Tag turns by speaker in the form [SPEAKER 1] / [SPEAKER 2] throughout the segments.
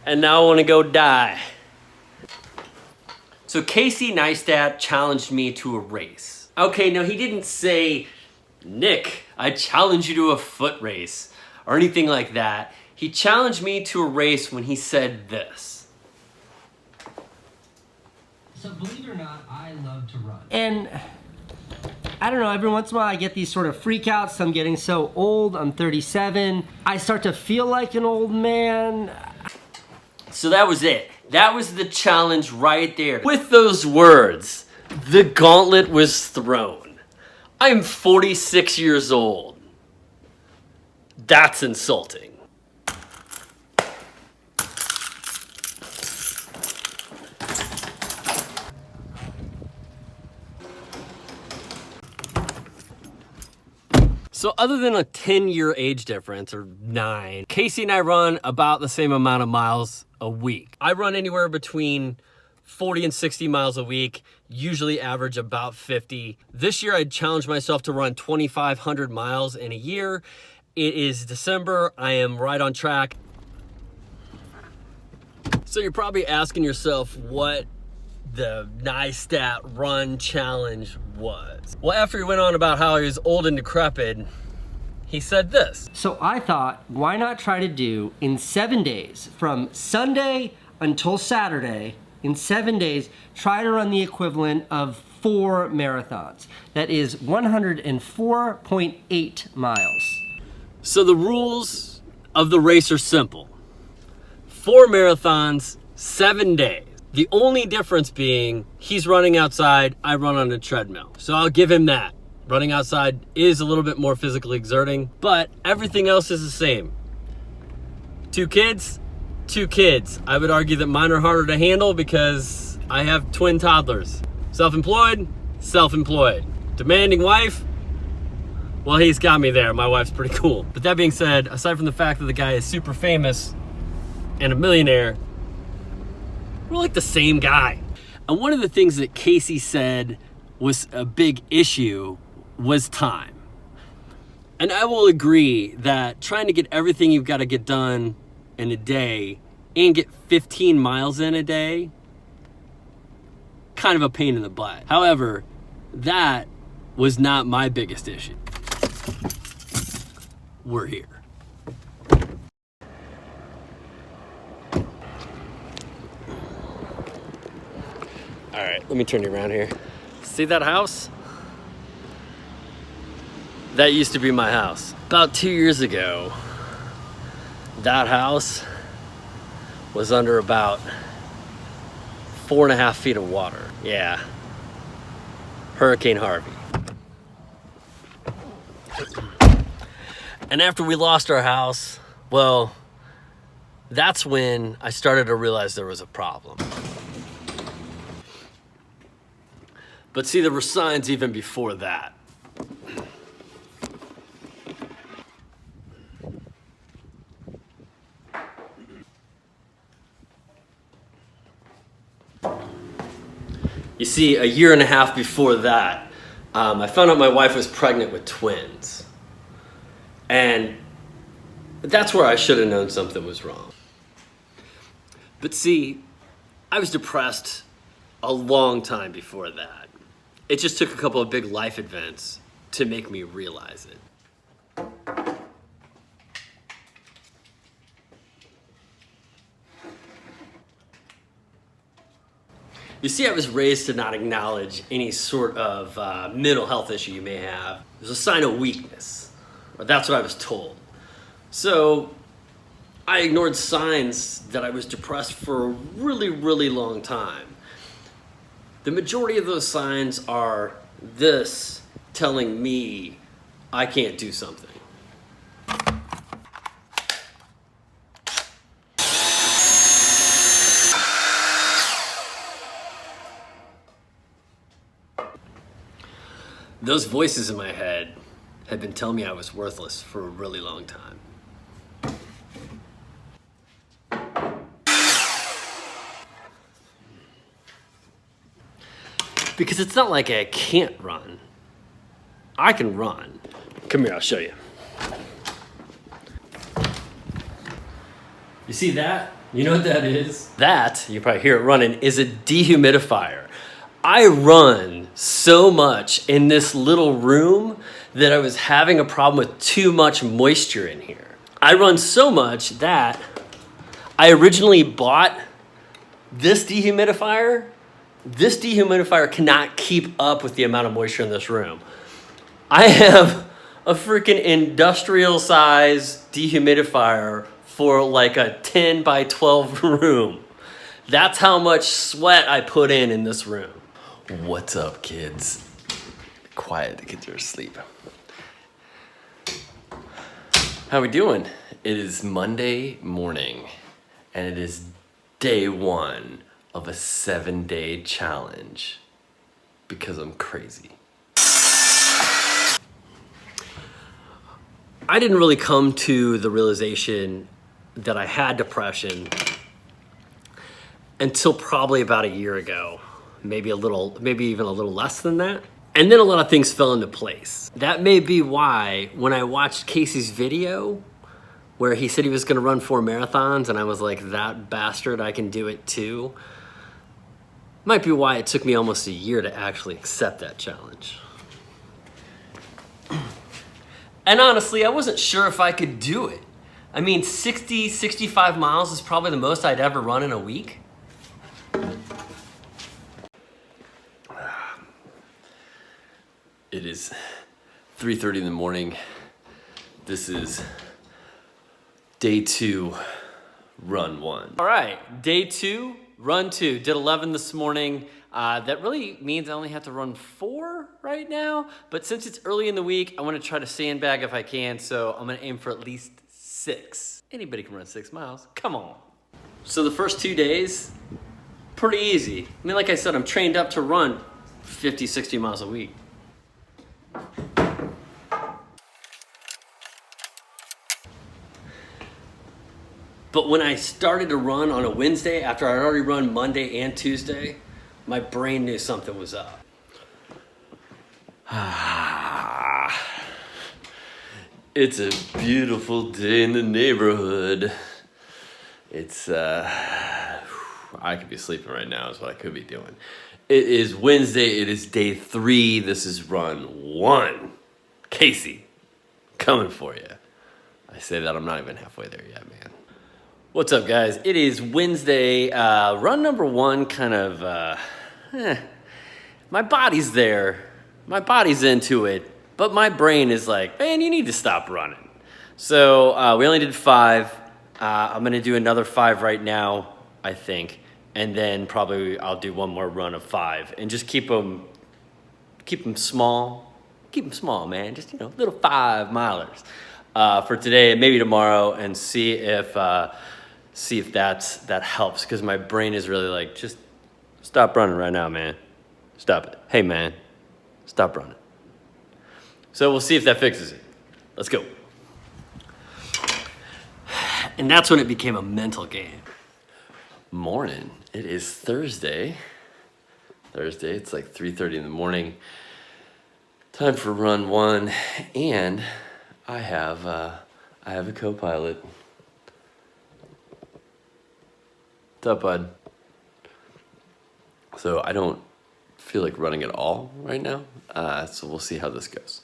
[SPEAKER 1] and now I want to go die. So Casey Neistat challenged me to a race. Okay, now he didn't say, Nick, I challenge you to a foot race or anything like that. He challenged me to a race when he said this.
[SPEAKER 2] So believe it or not, I love to run.
[SPEAKER 3] And I don't know, every once in a while I get these sort of freakouts. I'm getting so old, I'm 37. I start to feel like an old man.
[SPEAKER 1] So that was it. That was the challenge right there. With those words, the gauntlet was thrown. I'm 46 years old. That's insulting. So other than a 10-year age difference, or 9, Casey and I run about the same amount of miles a week. I run anywhere between 40 and 60 miles a week, usually average about 50. This year I challenged myself to run 2,500 miles in a year. It is December, I am right on track. So you're probably asking yourself what the Neistat Run Challenge was. Well, after he went on about how he was old and decrepit, he said this.
[SPEAKER 3] So I thought, why not try to do in 7 days, from Sunday until Saturday, in 7 days, try to run the equivalent of 4 marathons. That is 104.8 miles.
[SPEAKER 1] So the rules of the race are simple. 4 marathons, 7 days. The only difference being he's running outside, I run on a treadmill. So I'll give him that. Running outside is a little bit more physically exerting, but everything else is the same. 2 kids, 2 kids. I would argue that mine are harder to handle because I have twin toddlers. Self-employed, self-employed. Demanding wife, well, he's got me there. My wife's pretty cool. But that being said, aside from the fact that the guy is super famous and a millionaire, we're like the same guy. And one of the things that Casey said was a big issue was time. And I will agree that trying to get everything you've got to get done in a day and get 15 miles in a day, kind of a pain in the butt. However, that was not my biggest issue. We're here. All right, let me turn you around here. See that house? That used to be my house. About 2 years ago, that house was under about 4.5 feet of water. Yeah, Hurricane Harvey. And after we lost our house, well, that's when I started to realize there was a problem. But see, there were signs even before that. You see, 1.5 years before that, I found out my wife was pregnant with twins. And that's where I should have known something was wrong. But see, I was depressed a long time before that. It just took a couple of big life events to make me realize it. You see, I was raised to not acknowledge any sort of mental health issue you may have. It was a sign of weakness, or that's what I was told. So I ignored signs that I was depressed for a really, really long time. The majority of those signs are this telling me I can't do something. Those voices in my head had been telling me I was worthless for a really long time. Because it's not like I can't run. I can run. Come here, I'll show you. You see that? You know what that is? That, you probably hear it running, is a dehumidifier. I run so much in this little room that I was having a problem with too much moisture in here. I run so much that I originally bought this dehumidifier. This dehumidifier cannot keep up with the amount of moisture in this room. I have a freaking industrial size dehumidifier for like a 10 by 12 room. That's how much sweat I put in this room. What's up, kids? Quiet to get your sleep. How we doing? It is Monday morning, and it is day 1 of a 7-day challenge because I'm crazy. I didn't really come to the realization that I had depression until probably about a year ago, maybe even a little less than that. And then a lot of things fell into place. That may be why when I watched Casey's video where he said he was gonna run 4 marathons and I was like, that bastard, I can do it too. Might be why it took me almost a year to actually accept that challenge. And honestly, I wasn't sure if I could do it. I mean, 60, 65 miles is probably the most I'd ever run in a week. It is 3:30 in the morning. This is day 2, run 1. All right, day 2, run 2. Did 11 this morning. That really means I only have to run 4 right now. But since it's early in the week, I want to try to sandbag if I can. So I'm going to aim for at least 6. Anybody can run 6 miles. Come on. So the first 2 days, pretty easy. I mean, like I said, I'm trained up to run 50, 60 miles a week. But when I started to run on a Wednesday, after I'd already run Monday and Tuesday, my brain knew something was up. It's a beautiful day in the neighborhood. It's, I could be sleeping right now is what I could be doing. It is Wednesday, it is day 3, this is run 1. Casey, coming for you. I say that, I'm not even halfway there yet, man. What's up, guys? It is Wednesday, run number 1, kind of, my body's there, my body's into it, but my brain is like, man, you need to stop running. So we only did 5, I'm gonna do another 5 right now, I think, and then probably I'll do one more run of 5, and just keep them small, man, just, you know, little 5 milers for today and maybe tomorrow, and see if that helps, because my brain is really like, just stop running right now, man. Stop it. Hey, man, stop running. So we'll see if that fixes it. Let's go. And that's when it became a mental game. Morning. It is Thursday. It's like 3:30 in the morning. Time for run 1, and I have a co-pilot. What's up, bud? So I don't feel like running at all right now, so we'll see how this goes.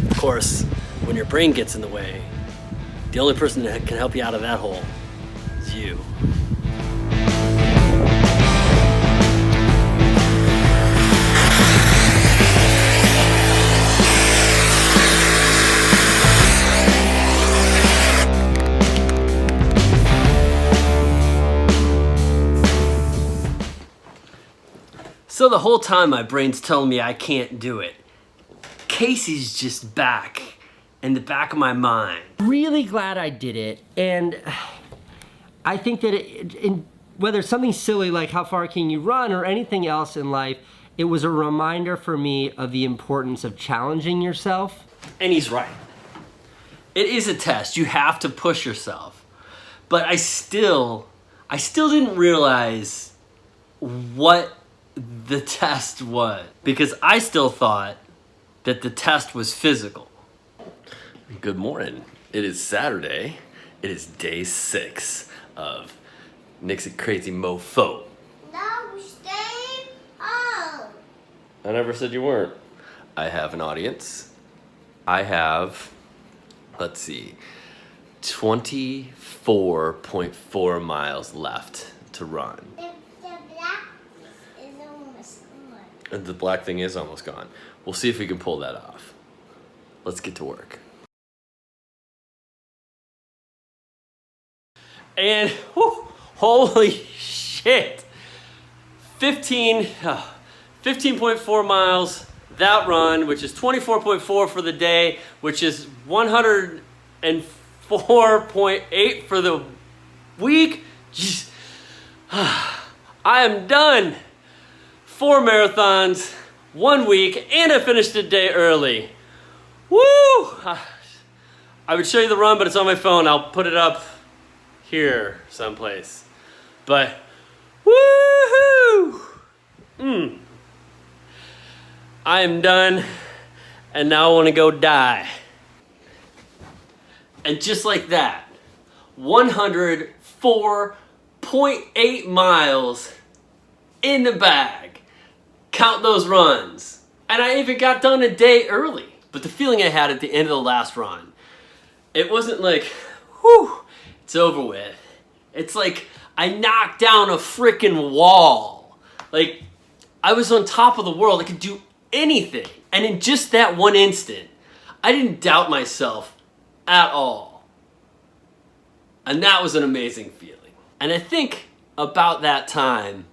[SPEAKER 1] Of course, when your brain gets in the way, the only person that can help you out of that hole is you. So the whole time my brain's telling me I can't do it, Casey's just back in the back of my mind.
[SPEAKER 3] Really glad I did it, and I think that whether it's something silly like how far can you run or anything else in life, it was a reminder for me of the importance of challenging yourself.
[SPEAKER 1] And he's right. It is a test. You have to push yourself. But I still didn't realize what the test was, because I still thought that the test was physical.
[SPEAKER 4] Good morning. It is Saturday. It is day 6 of Nick's Crazy Mofo.
[SPEAKER 5] No, stay home.
[SPEAKER 4] I never said you weren't. I have an audience. I have, let's see, 24.4 miles left to run.
[SPEAKER 5] The black is almost gone.
[SPEAKER 4] And the black thing is almost gone. We'll see if we can pull that off. Let's get to work.
[SPEAKER 1] And whew, holy shit, 15.4 miles, that run, which is 24.4 for the day, which is 104.8 for the week. Jeez. I am done. 4 marathons, 1 week, and I finished a day early. Woo! I would show you the run, but it's on my phone. I'll put it up here someplace. But woohoo! I am done, and now I want to go die. And just like that, 104.8 miles in the bag. Count those runs. And I even got done a day early. But the feeling I had at the end of the last run, it wasn't like, whew, it's over with. It's like I knocked down a freaking wall. Like I was on top of the world. I could do anything. And in just that one instant, I didn't doubt myself at all. And that was an amazing feeling. And I think about that time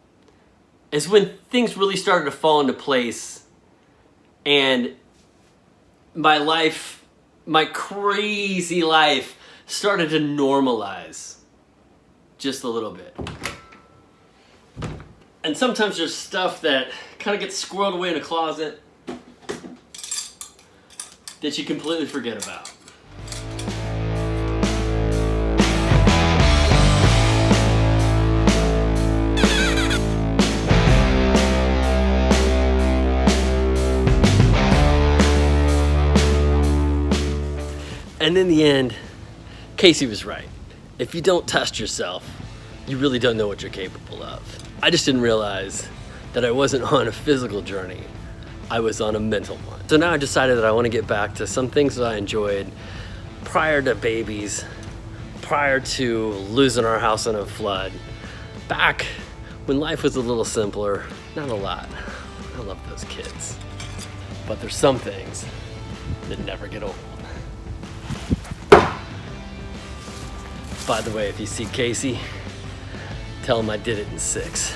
[SPEAKER 1] is when things really started to fall into place, and my life, my crazy life, started to normalize just a little bit. And sometimes there's stuff that kind of gets squirreled away in a closet that you completely forget about. And in the end, Casey was right. If you don't test yourself, you really don't know what you're capable of. I just didn't realize that I wasn't on a physical journey. I was on a mental one. So now I decided that I want to get back to some things that I enjoyed prior to babies, prior to losing our house in a flood, back when life was a little simpler. Not a lot. I love those kids. But there's some things that never get old. By the way, if you see Casey, tell him I did it in 6.